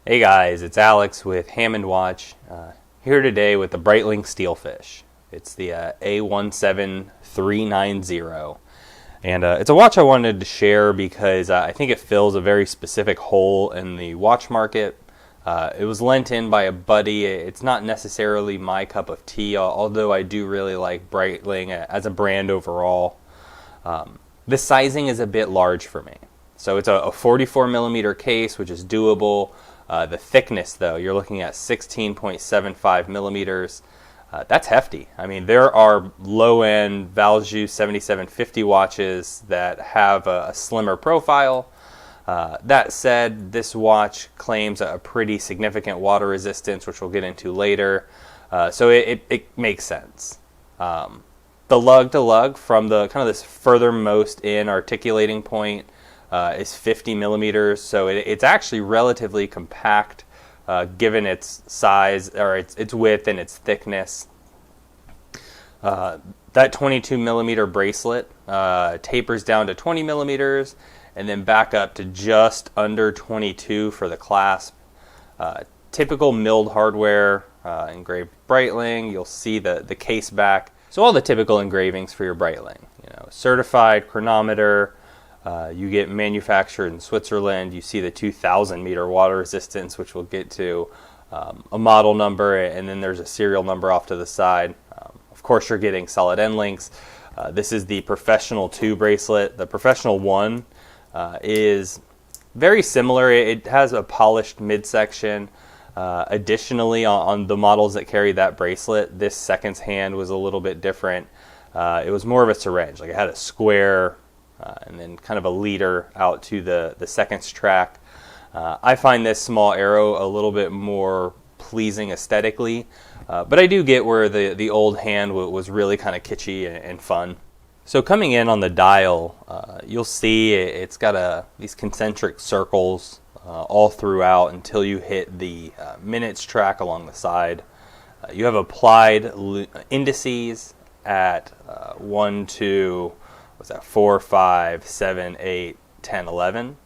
Hey guys, it's Alex with Hammond Watch, here today with the Breitling Steelfish. It's the A17390, and it's a watch I wanted to share because I think it fills a very specific hole in the watch market. It was lent in by a buddy. It's not necessarily my cup of tea, although I do really like Breitling as a brand overall. The sizing is a bit large for me. So it's a 44 millimeter case, which is doable. The thickness, though, you're looking at 16.75 millimeters. That's hefty. I mean, there are low-end Valjoux 7750 watches that have a slimmer profile. That said, this watch claims a pretty significant water resistance, which we'll get into later. So it makes sense. The lug to lug from the kind of this furthermost in articulating point is 50 millimeters, so it's actually relatively compact given its size, or its width and its thickness. That 22 millimeter bracelet tapers down to 20 millimeters and then back up to just under 22 for the clasp. Typical milled hardware, engraved Breitling. You'll see the case back. So all the typical engravings for your Breitling. Certified chronometer. You get manufactured in Switzerland. You see the 2,000 meter water resistance, which we'll get to, a model number, and then there's a serial number off to the side. Of course, you're getting solid end links. This is the Professional 2 bracelet. The Professional 1 is very similar. It has a polished midsection. Additionally, on the models that carry that bracelet, this second's hand was a little bit different. It was more of a syringe. Like it had a square and then kind of a leader out to the seconds track. I find this small arrow a little bit more pleasing aesthetically, but I do get where the old hand was really kind of kitschy and fun. So coming in on the dial, you'll see it's got these concentric circles all throughout until you hit the minutes track along the side. You have applied indices at 1, 2, 4, 5, 7, 8, 10, 11.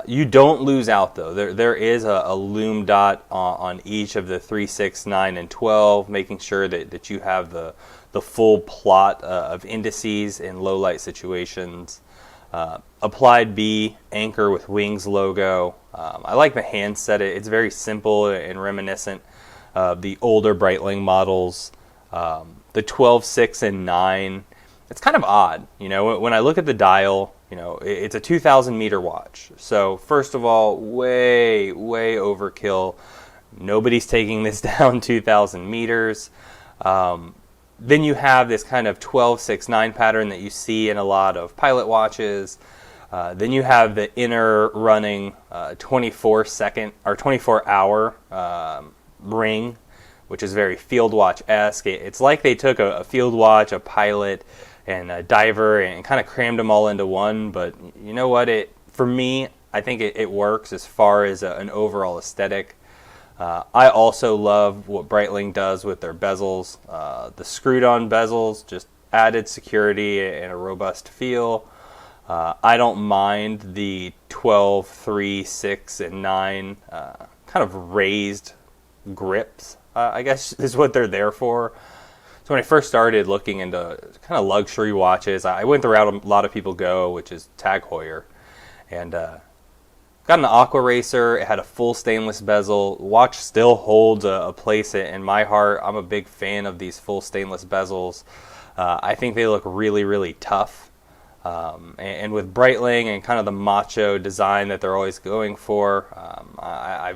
You don't lose out though. There is a lume dot on each of the 3, 6, 9, and 12, making sure that you have the full plot of indices in low light situations. Applied B, anchor with wings logo. I like the handset. It's very simple and reminiscent of the older Breitling models. The 12, 6, and 9. It's kind of odd, when I look at the dial, it's a 2,000 meter watch. So first of all, way overkill. Nobody's taking this down 2,000 meters. Then you have this kind of 12, 6, 9 pattern that you see in a lot of pilot watches. Then you have the inner running 24-hour ring, which is very field watch-esque. It's like they took a field watch, a pilot, and a diver and kind of crammed them all into one. But you know what? For me, I think it works as far as an overall aesthetic. I also love what Breitling does with their bezels. The screwed-on bezels, just added security and a robust feel. I don't mind the 12, 3, 6, and 9 kind of raised grips, I guess is what they're there for. So when I first started looking into kind of luxury watches, I went the route a lot of people go, which is Tag Heuer. And got an Aqua Racer. It had a full stainless bezel. Watch still holds a place in my heart. I'm a big fan of these full stainless bezels. I think they look really tough. And with Breitling and kind of the macho design that they're always going for, I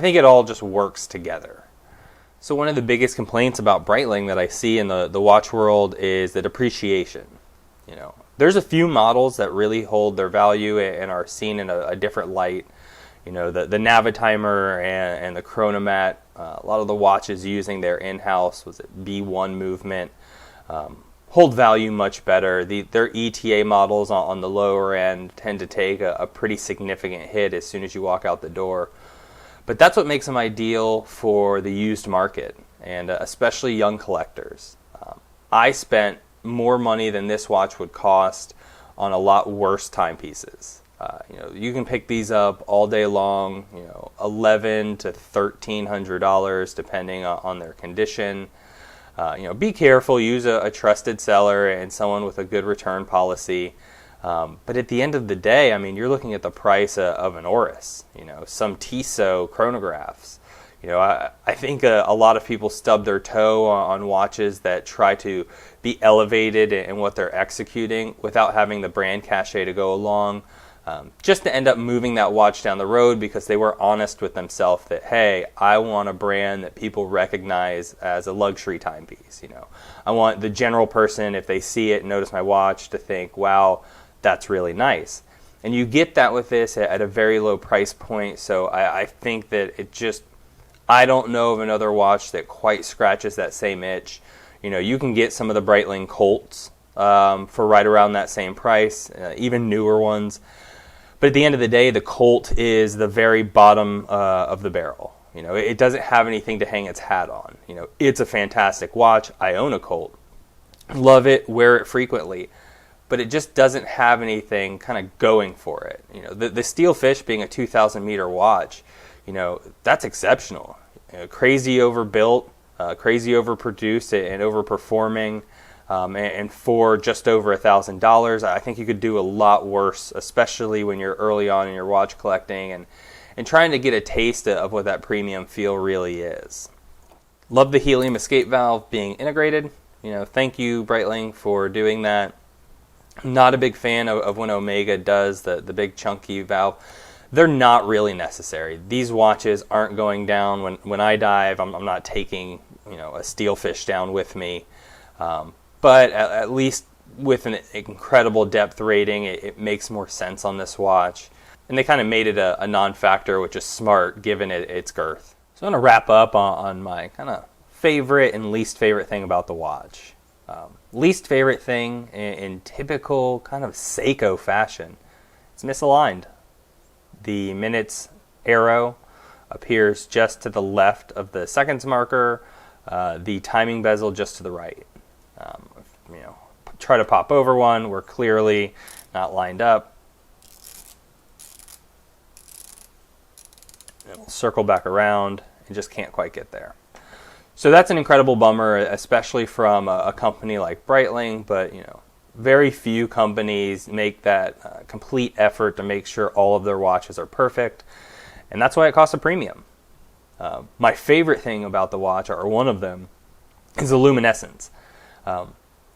think it all just works together. So one of the biggest complaints about Breitling that I see in the watch world is the depreciation. There's a few models that really hold their value and are seen in a different light. The Navitimer and the Chronomat. A lot of the watches using their in-house B1 movement hold value much better. Their ETA models on the lower end tend to take a pretty significant hit as soon as you walk out the door. But that's what makes them ideal for the used market, and especially young collectors. I spent more money than this watch would cost on a lot worse timepieces. You can pick these up all day long, $1,100 to $1,300 depending on their condition. Be careful, use a trusted seller and someone with a good return policy. But at the end of the day, I mean, you're looking at the price of an Oris, some Tissot chronographs. I think a lot of people stub their toe on watches that try to be elevated in what they're executing without having the brand cachet to go along, just to end up moving that watch down the road because they were honest with themselves that, hey, I want a brand that people recognize as a luxury timepiece. I want the general person, if they see it and notice my watch, to think, wow, that's really nice. And you get that with this at a very low price point, so I think that I don't know of another watch that quite scratches that same itch. You can get some of the Breitling Colts for right around that same price, even newer ones. But at the end of the day, the Colt is the very bottom of the barrel. It doesn't have anything to hang its hat on. It's a fantastic watch. I own a Colt. Love it, wear it frequently. But it just doesn't have anything kind of going for it. The Steelfish being a 2,000 meter watch, that's exceptional. Crazy overbuilt, crazy overproduced and overperforming, and for just over $1,000, I think you could do a lot worse, especially when you're early on in your watch collecting and trying to get a taste of what that premium feel really is. Love the helium escape valve being integrated. Thank you, Breitling, for doing that. Not a big fan of when Omega does the big chunky valve. They're not really necessary. These watches aren't going down. When I dive, I'm not taking a Steelfish down with me. But at least with an incredible depth rating, it makes more sense on this watch. And they kind of made it a non-factor, which is smart given its girth. So I'm going to wrap up on my kind of favorite and least favorite thing about the watch. Least favorite thing in typical kind of Seiko fashion, it's misaligned. The minutes arrow appears just to the left of the seconds marker, the timing bezel just to the right. Try to pop over one, we're clearly not lined up. It'll circle back around and just can't quite get there. So that's an incredible bummer, especially from a company like Breitling, but very few companies make that complete effort to make sure all of their watches are perfect, and that's why it costs a premium. My favorite thing about the watch, or one of them, is the luminescence.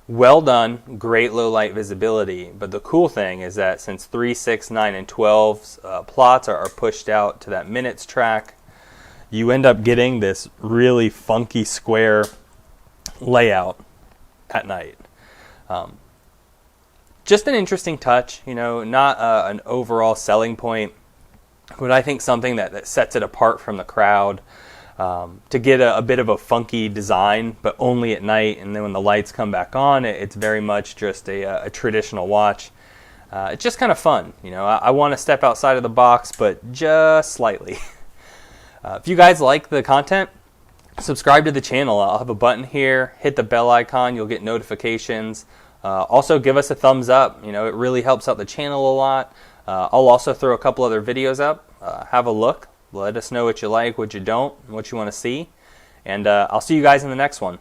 Well done, great low light visibility, but the cool thing is that since 3, 6, 9, and 12's plots are pushed out to that minutes track, you end up getting this really funky square layout at night. Just an interesting touch, not an overall selling point, but I think something that sets it apart from the crowd. To get a bit of a funky design, but only at night, and then when the lights come back on, it's very much just a traditional watch. It's just kind of fun. I want to step outside of the box, but just slightly. If you guys like the content, subscribe to the channel. I'll have a button here. Hit the bell icon. You'll get notifications. Also, give us a thumbs up. It really helps out the channel a lot. I'll also throw a couple other videos up. Have a look. Let us know what you like, what you don't, and what you want to see. And I'll see you guys in the next one.